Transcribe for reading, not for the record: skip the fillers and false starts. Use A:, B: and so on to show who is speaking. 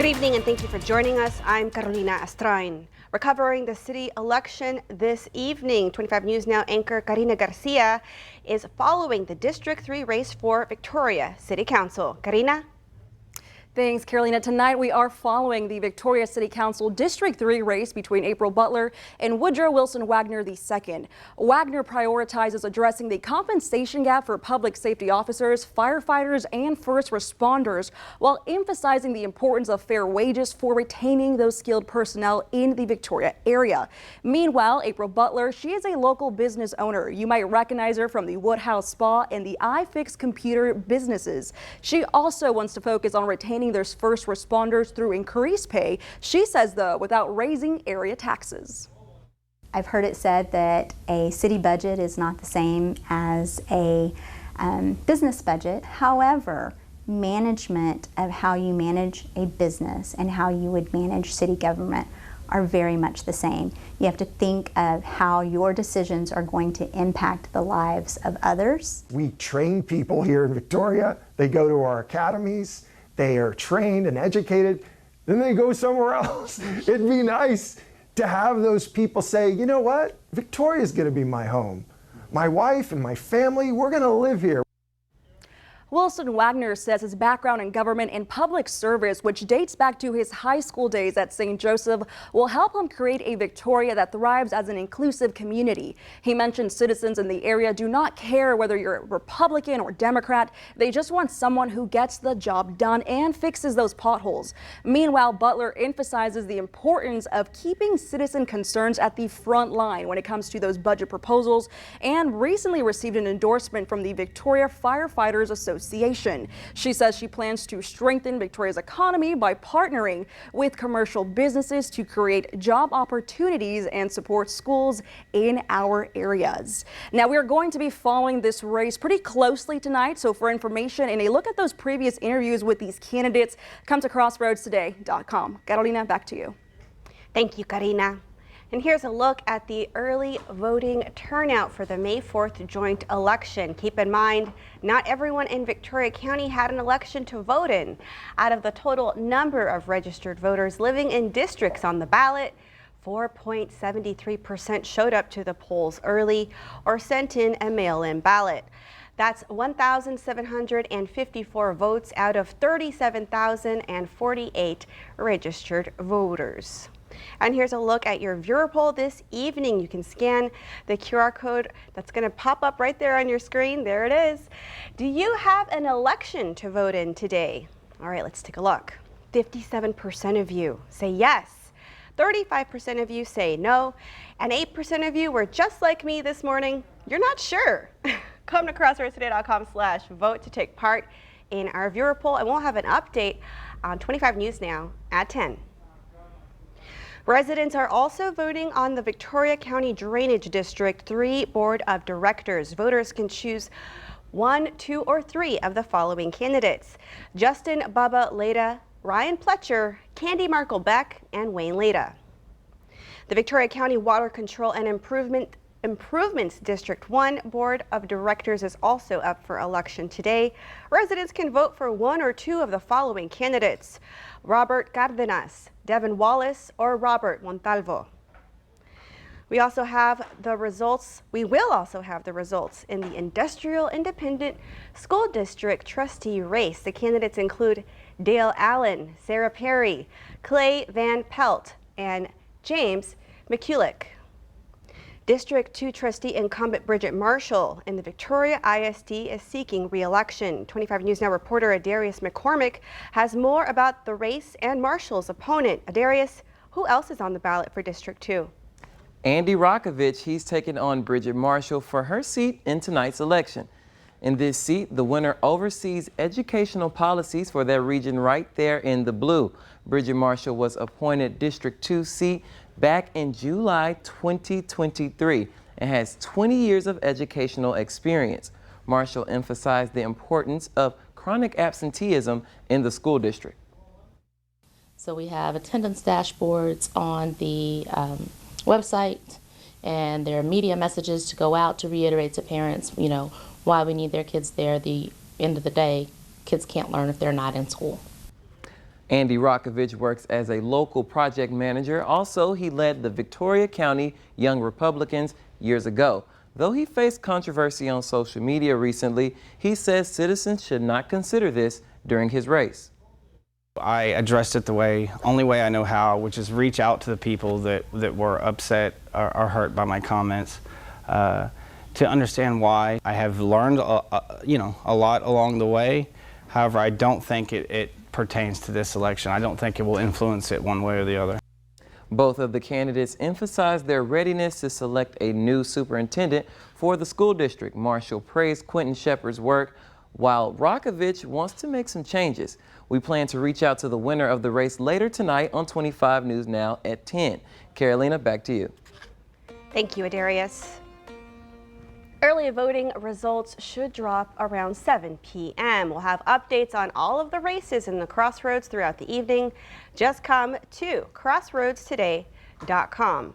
A: Good evening and thank you for joining us. I'm Carolina Astrain. We're covering the city election this evening. 25 News Now anchor Karina Garcia is following the District 3 race for Victoria City Council. Karina?
B: Thanks, Carolina. Tonight we are following the Victoria City Council District 3 race between April Butler and Woodrow Wilson Wagner II. Wagner prioritizes addressing the compensation gap for public safety officers, firefighters, and first responders, while emphasizing the importance of fair wages for retaining those skilled personnel in the Victoria area. Meanwhile, April Butler, she is a local business owner. You might recognize her from the Woodhouse Spa and the iFix computer businesses. She also wants to focus on retaining their first responders through increased pay, she says, though, without raising area taxes.
C: I've heard it said that a city budget is not the same as a business budget. However, management of how you manage a business and how you would manage city government are very much the same. You have to think of how your decisions are going to impact the lives of others.
D: We train people here in Victoria. They go to our academies. They are trained and educated, then they go somewhere else. It'd be nice to have those people say, you know what, Victoria's gonna be my home. My wife and my family, we're gonna live here.
B: Wilson Wagner says his background in government and public service, which dates back to his high school days at St. Joseph, will help him create a Victoria that thrives as an inclusive community. He mentioned citizens in the area do not care whether you're a Republican or Democrat. They just want someone who gets the job done and fixes those potholes. Meanwhile, Butler emphasizes the importance of keeping citizen concerns at the front line when it comes to those budget proposals, and recently received an endorsement from the Victoria Firefighters Association. She says she plans to strengthen Victoria's economy by partnering with commercial businesses to create job opportunities and support schools in our areas. Now, we're going to be following this race pretty closely tonight. So for information and a look at those previous interviews with these candidates, come to crossroadstoday.com. Carolina, back to you.
A: Thank you, Karina. And here's a look at the early voting turnout for the May 4th joint election. Keep in mind, not everyone in Victoria County had an election to vote in. Out of the total number of registered voters living in districts on the ballot, 4.73% showed up to the polls early or sent in a mail-in ballot. That's 1,754 votes out of 37,048 registered voters. And here's a look at your viewer poll this evening. You can scan the QR code that's going to pop up right there on your screen. There it is. Do you have an election to vote in today? All right, let's take a look. 57% of you say yes. 35% of you say no. And 8% of you were just like me this morning. You're not sure. Come to crossroadstoday.com/vote to take part in our viewer poll. And we'll have an update on 25 News Now at 10. Residents are also voting on the Victoria County Drainage District 3 Board of Directors. Voters can choose 1, 2, or 3 of the following candidates: Justin Bubba Leda, Ryan Pletcher, Candy Markle Beck, and Wayne Leda. The Victoria County Water Control and Improvements District 1 Board of Directors is also up for election today. Residents can vote for 1 or 2 of the following candidates: Robert Cardenas, Devin Wallace, or Robert Montalvo. We will also have the results in the Industrial Independent School District trustee race. The candidates include Dale Allen, Sarah Perry, Clay Van Pelt, and James McCulloch. District 2 trustee incumbent Bridget Marshall in the Victoria ISD is seeking re-election. 25 News Now reporter Adarius McCormick has more about the race and Marshall's opponent. Adarius, who else is on the ballot for District 2?
E: Andy Rokovich, he's taking on Bridget Marshall for her seat in tonight's election. In this seat, the winner oversees educational policies for their region right there in the blue. Bridget Marshall was appointed District 2 seat back in July 2023 and has 20 years of educational experience. Marshall emphasized the importance of chronic absenteeism in the school district.
F: So we have attendance dashboards on the website, and there are media messages to go out to reiterate to parents, why we need their kids there. At the end of the day, kids can't learn if they're not in school.
E: Andy Rokovich works as a local project manager. Also, he led the Victoria County Young Republicans years ago. Though he faced controversy on social media recently, he says citizens should not consider this during his race.
G: I addressed it the only way I know how, which is reach out to the people that were upset or hurt by my comments, to understand why. I have learned a lot along the way. However, I don't think it pertains to this election. I don't think it will influence it one way or the other.
E: Both of the candidates emphasized their readiness to select a new superintendent for the school district. Marshall praised Quentin Shepard's work, while Rokovich wants to make some changes. We plan to reach out to the winner of the race later tonight on 25 News Now at 10. Carolina, back to you.
A: Thank you, Adarius. Early voting results should drop around 7 p.m. We'll have updates on all of the races in the Crossroads throughout the evening. Just come to crossroadstoday.com.